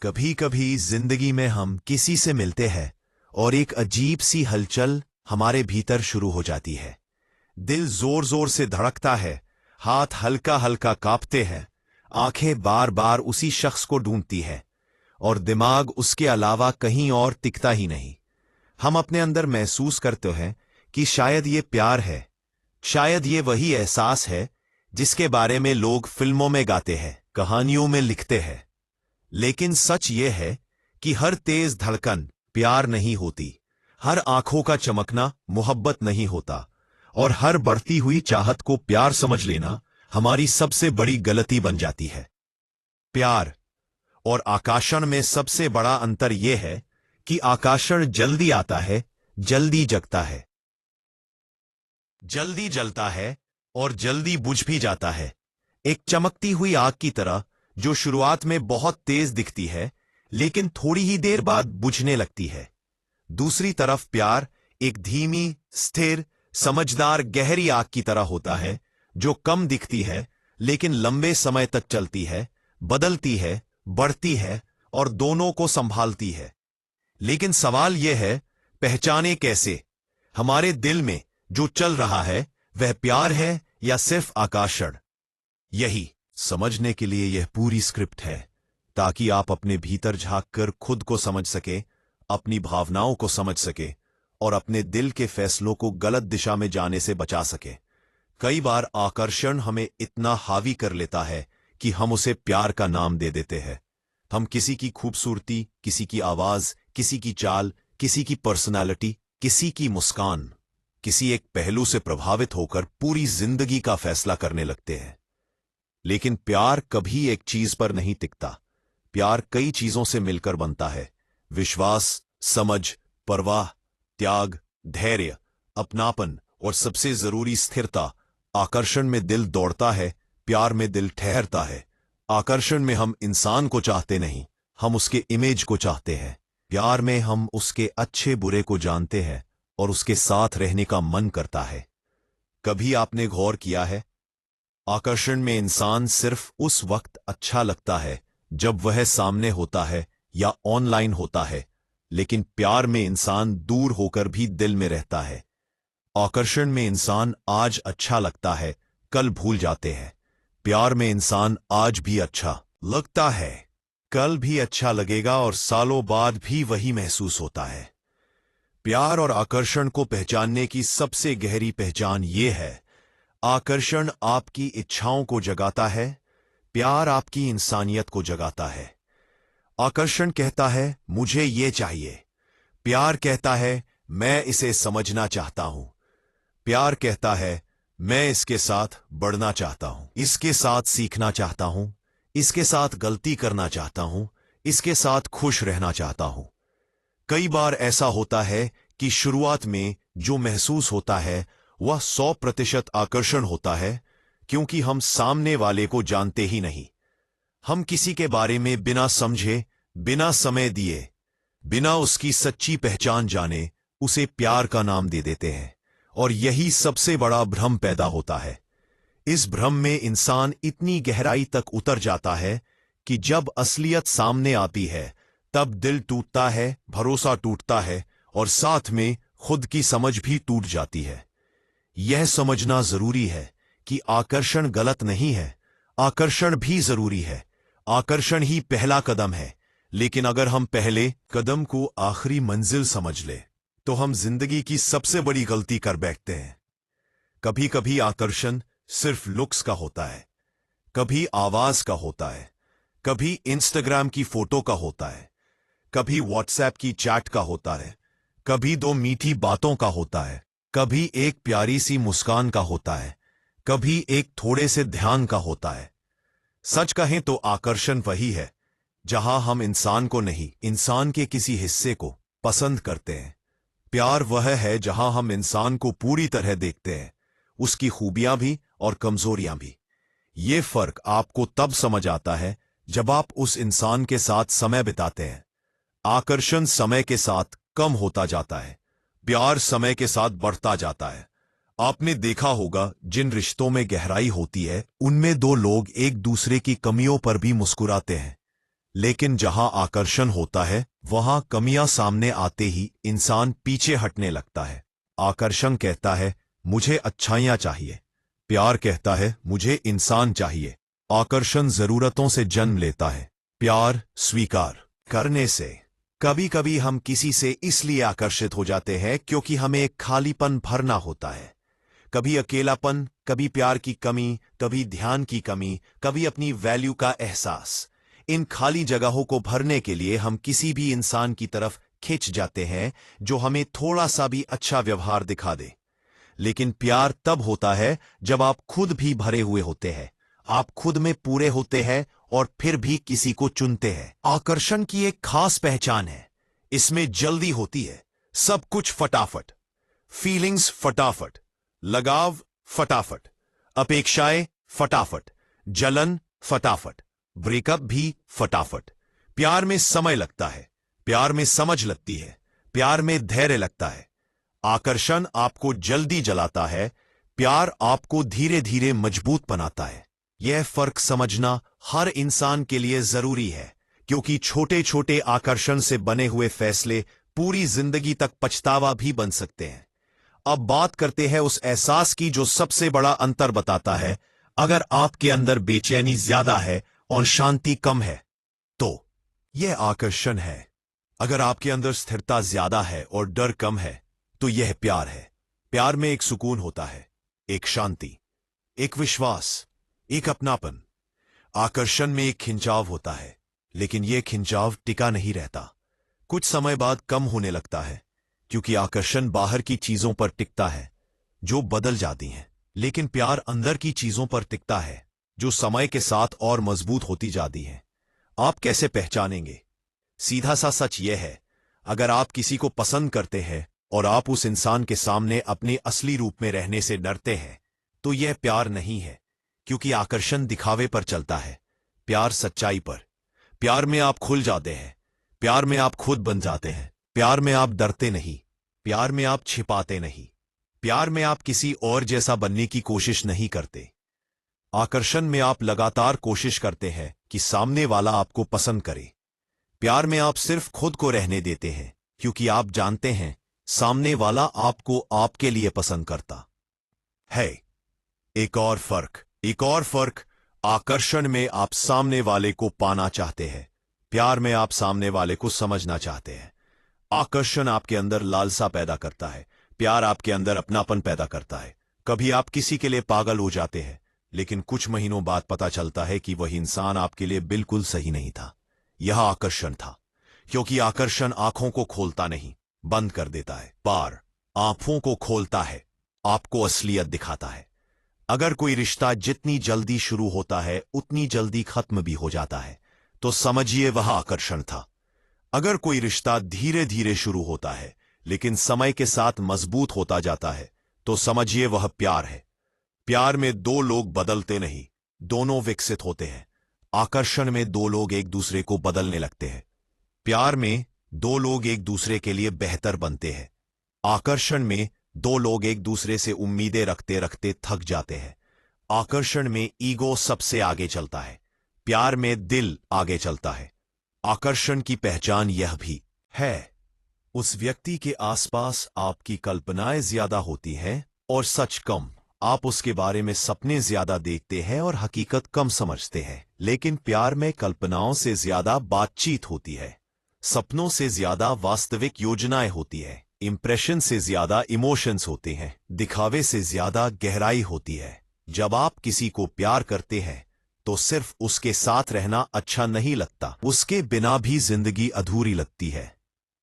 कभी कभी जिंदगी में हम किसी से मिलते हैं और एक अजीब सी हलचल हमारे भीतर शुरू हो जाती है। दिल जोर जोर से धड़कता है, हाथ हल्का हल्का कांपते हैं, आंखें बार बार उसी शख्स को ढूंढती है और दिमाग उसके अलावा कहीं और टिकता ही नहीं। हम अपने अंदर महसूस करते हैं कि शायद ये प्यार है, शायद ये वही एहसास है जिसके बारे में लोग फिल्मों में गाते हैं, कहानियों में लिखते हैं। लेकिन सच ये है कि हर तेज धड़कन प्यार नहीं होती, हर आंखों का चमकना मोहब्बत नहीं होता, और हर बढ़ती हुई चाहत को प्यार समझ लेना हमारी सबसे बड़ी गलती बन जाती है। प्यार और आकर्षण में सबसे बड़ा अंतर यह है कि आकर्षण जल्दी आता है, जल्दी जगता है, जल्दी जलता है और जल्दी बुझ भी जाता है। एक चमकती हुई आग की तरह जो शुरुआत में बहुत तेज दिखती है लेकिन थोड़ी ही देर बाद बुझने लगती है। दूसरी तरफ प्यार एक धीमी, स्थिर, समझदार गहरी आग की तरह होता है जो कम दिखती है लेकिन लंबे समय तक चलती है, बदलती है, बढ़ती है और दोनों को संभालती है। लेकिन सवाल यह है, पहचाने कैसे? हमारे दिल में जो चल रहा है वह प्यार है या सिर्फ आकर्षण? यही समझने के लिए यह पूरी स्क्रिप्ट है, ताकि आप अपने भीतर झांककर खुद को समझ सके, अपनी भावनाओं को समझ सके और अपने दिल के फैसलों को गलत दिशा में जाने से बचा सके। कई बार आकर्षण हमें इतना हावी कर लेता है कि हम उसे प्यार का नाम दे देते हैं। हम किसी की खूबसूरती, किसी की आवाज, किसी की चाल, किसी की पर्सनालिटी, किसी की मुस्कान, किसी एक पहलू से प्रभावित होकर पूरी जिंदगी का फैसला करने लगते हैं। लेकिन प्यार कभी एक चीज पर नहीं टिकता। प्यार कई चीजों से मिलकर बनता है। विश्वास, समझ, परवाह, त्याग, धैर्य, अपनापन और सबसे जरूरी स्थिरता। आकर्षण में दिल दौड़ता है, प्यार में दिल ठहरता है। आकर्षण में हम इंसान को चाहते नहीं, हम उसके इमेज को चाहते हैं। प्यार में हम उसके अच्छे बुरे को जानते हैं और उसके साथ रहने का मन करता है। कभी आपने गौर किया है, आकर्षण में इंसान सिर्फ उस वक्त अच्छा लगता है जब वह सामने होता है या ऑनलाइन होता है, लेकिन प्यार में इंसान दूर होकर भी दिल में रहता है। आकर्षण में इंसान आज अच्छा लगता है, कल भूल जाते हैं। प्यार में इंसान आज भी अच्छा लगता है, कल भी अच्छा लगेगा और सालों बाद भी वही महसूस होता है। प्यार और आकर्षण को पहचानने की सबसे गहरी पहचान ये है, आकर्षण आपकी इच्छाओं को जगाता है, प्यार आपकी इंसानियत को जगाता है। आकर्षण कहता है मुझे ये चाहिए, प्यार कहता है मैं इसे समझना चाहता हूं। प्यार कहता है मैं इसके साथ बढ़ना चाहता हूं, इसके साथ सीखना चाहता हूं, इसके साथ गलती करना चाहता हूं, इसके साथ खुश रहना चाहता हूं। कई बार ऐसा होता है कि शुरुआत में जो महसूस होता है वह 100% आकर्षण होता है, क्योंकि हम सामने वाले को जानते ही नहीं। हम किसी के बारे में बिना समझे, बिना समय दिए, बिना उसकी सच्ची पहचान जाने उसे प्यार का नाम दे देते हैं, और यही सबसे बड़ा भ्रम पैदा होता है। इस भ्रम में इंसान इतनी गहराई तक उतर जाता है कि जब असलियत सामने आती है तब दिल टूटता है, भरोसा टूटता है और साथ में खुद की समझ भी टूट जाती है। यह समझना जरूरी है कि आकर्षण गलत नहीं है, आकर्षण भी जरूरी है। आकर्षण ही पहला कदम है, लेकिन अगर हम पहले कदम को आखिरी मंजिल समझ ले तो हम जिंदगी की सबसे बड़ी गलती कर बैठते हैं। कभी कभी आकर्षण सिर्फ लुक्स का होता है, कभी आवाज का होता है, कभी इंस्टाग्राम की फोटो का होता है, कभी व्हाट्सएप की चैट का होता है, कभी 2 मीठी बातों का होता है, कभी एक प्यारी सी मुस्कान का होता है, कभी एक थोड़े से ध्यान का होता है। सच कहें तो आकर्षण वही है जहां हम इंसान को नहीं, इंसान के किसी हिस्से को पसंद करते हैं। प्यार वह है जहां हम इंसान को पूरी तरह देखते हैं, उसकी खूबियां भी और कमजोरियां भी। ये फर्क आपको तब समझ आता है जब आप उस इंसान के साथ समय बिताते हैं। आकर्षण समय के साथ कम होता जाता है, प्यार समय के साथ बढ़ता जाता है। आपने देखा होगा जिन रिश्तों में गहराई होती है उनमें 2 लोग एक दूसरे की कमियों पर भी मुस्कुराते हैं, लेकिन जहां आकर्षण होता है वहां कमियां सामने आते ही इंसान पीछे हटने लगता है। आकर्षण कहता है मुझे अच्छाइयां चाहिए, प्यार कहता है मुझे इंसान चाहिए। आकर्षण जरूरतों से जन्म लेता है, प्यार स्वीकार करने से। कभी कभी हम किसी से इसलिए आकर्षित हो जाते हैं क्योंकि हमें एक खालीपन भरना होता है। कभी अकेलापन, कभी प्यार की कमी, कभी ध्यान की कमी, कभी अपनी वैल्यू का एहसास। इन खाली जगहों को भरने के लिए हम किसी भी इंसान की तरफ खिंच जाते हैं जो हमें थोड़ा सा भी अच्छा व्यवहार दिखा दे। लेकिन प्यार तब होता है जब आप खुद भी भरे हुए होते हैं, आप खुद में पूरे होते हैं और फिर भी किसी को चुनते हैं। आकर्षण की एक खास पहचान है, इसमें जल्दी होती है, सब कुछ फटाफट, फीलिंग्स फटाफट, लगाव फटाफट, अपेक्षाएं फटाफट, जलन फटाफट, ब्रेकअप भी फटाफट। प्यार में समय लगता है, प्यार में समझ लगती है, प्यार में धैर्य लगता है। आकर्षण आपको जल्दी जलाता है, प्यार आपको धीरे धीरे मजबूत बनाता है। यह फर्क समझना हर इंसान के लिए जरूरी है, क्योंकि छोटे छोटे आकर्षण से बने हुए फैसले पूरी जिंदगी तक पछतावा भी बन सकते हैं। अब बात करते हैं उस एहसास की जो सबसे बड़ा अंतर बताता है। अगर आपके अंदर बेचैनी ज्यादा है और शांति कम है तो यह आकर्षण है। अगर आपके अंदर स्थिरता ज्यादा है और डर कम है तो यह प्यार है। प्यार में एक सुकून होता है, एक शांति, एक विश्वास, एक अपनापन। आकर्षण में एक खिंचाव होता है, लेकिन यह खिंचाव टिका नहीं रहता, कुछ समय बाद कम होने लगता है, क्योंकि आकर्षण बाहर की चीजों पर टिकता है जो बदल जाती हैं, लेकिन प्यार अंदर की चीजों पर टिकता है जो समय के साथ और मजबूत होती जाती हैं। आप कैसे पहचानेंगे? सीधा सा सच यह है, अगर आप किसी को पसंद करते हैं और आप उस इंसान के सामने अपने असली रूप में रहने से डरते हैं तो यह प्यार नहीं है, क्योंकि आकर्षण दिखावे पर चलता है, प्यार सच्चाई पर। प्यार में आप खुल जाते हैं, प्यार में आप खुद बन जाते हैं, प्यार में आप डरते नहीं, प्यार में आप छिपाते नहीं, प्यार में आप किसी और जैसा बनने की कोशिश नहीं करते। आकर्षण में आप लगातार कोशिश करते हैं कि सामने वाला आपको पसंद करे। प्यार में आप सिर्फ खुद को रहने देते हैं, क्योंकि आप जानते हैं सामने वाला आपको आपके लिए पसंद करता है। एक और फर्क, आकर्षण में आप सामने वाले को पाना चाहते हैं, प्यार में आप सामने वाले को समझना चाहते हैं। आकर्षण आपके अंदर लालसा पैदा करता है, प्यार आपके अंदर अपनापन पैदा करता है। कभी आप किसी के लिए पागल हो जाते हैं, लेकिन कुछ महीनों बाद पता चलता है कि वह इंसान आपके लिए बिल्कुल सही नहीं था। यह आकर्षण था, क्योंकि आकर्षण आंखों को खोलता नहीं, बंद कर देता है। प्यार आंखों को खोलता है, आपको असलियत दिखाता है। अगर कोई रिश्ता जितनी जल्दी शुरू होता है उतनी जल्दी खत्म भी हो जाता है, तो समझिए वह आकर्षण था। अगर कोई रिश्ता धीरे धीरे शुरू होता है लेकिन समय के साथ मजबूत होता जाता है, तो समझिए वह प्यार है। प्यार में दो लोग बदलते नहीं, दोनों विकसित होते हैं। आकर्षण में दो लोग एक दूसरे को बदलने लगते हैं, प्यार में दो लोग एक दूसरे के लिए बेहतर बनते हैं। आकर्षण में दो लोग एक दूसरे से उम्मीदें रखते रखते थक जाते हैं। आकर्षण में ईगो सबसे आगे चलता है, प्यार में दिल आगे चलता है। आकर्षण की पहचान यह भी है, उस व्यक्ति के आसपास आपकी कल्पनाएं ज्यादा होती हैं और सच कम। आप उसके बारे में सपने ज्यादा देखते हैं और हकीकत कम समझते हैं। लेकिन प्यार में कल्पनाओं से ज्यादा बातचीत होती है, सपनों से ज्यादा वास्तविक योजनाएं होती है, इंप्रेशन से ज्यादा इमोशंस होते हैं, दिखावे से ज्यादा गहराई होती है। जब आप किसी को प्यार करते हैं तो सिर्फ उसके साथ रहना अच्छा नहीं लगता, उसके बिना भी जिंदगी अधूरी लगती है।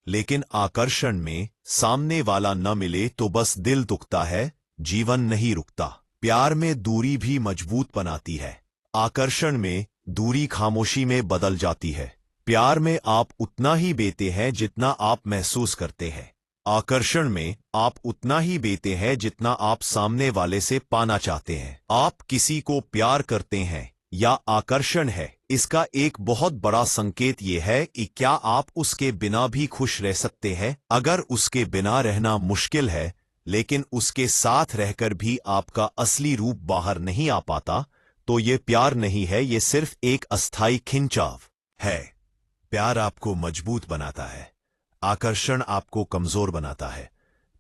लेकिन आकर्षण में सामने वाला न मिले तो बस दिल दुखता है, जीवन नहीं रुकता। प्यार में दूरी भी मजबूत बनाती है, आकर्षण में दूरी खामोशी में बदल जाती है। प्यार में आप उतना ही देते हैं जितना आप महसूस करते हैं, आकर्षण में आप उतना ही देते हैं जितना आप सामने वाले से पाना चाहते हैं। आप किसी को प्यार करते हैं या आकर्षण है, इसका एक बहुत बड़ा संकेत यह है कि क्या आप उसके बिना भी खुश रह सकते हैं। अगर उसके बिना रहना मुश्किल है लेकिन उसके साथ रहकर भी आपका असली रूप बाहर नहीं आ पाता, तो ये प्यार नहीं है, ये सिर्फ एक अस्थायी खिंचाव है। प्यार आपको मजबूत बनाता है, आकर्षण आपको कमजोर बनाता है।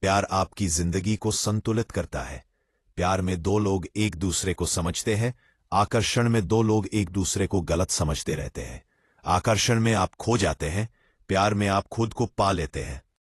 प्यार आपकी जिंदगी को संतुलित करता है। प्यार में दो लोग एक दूसरे को समझते हैं, आकर्षण में दो लोग एक दूसरे को गलत समझते रहते हैं। आकर्षण में आप खो जाते हैं, प्यार में आप खुद को पा लेते हैं।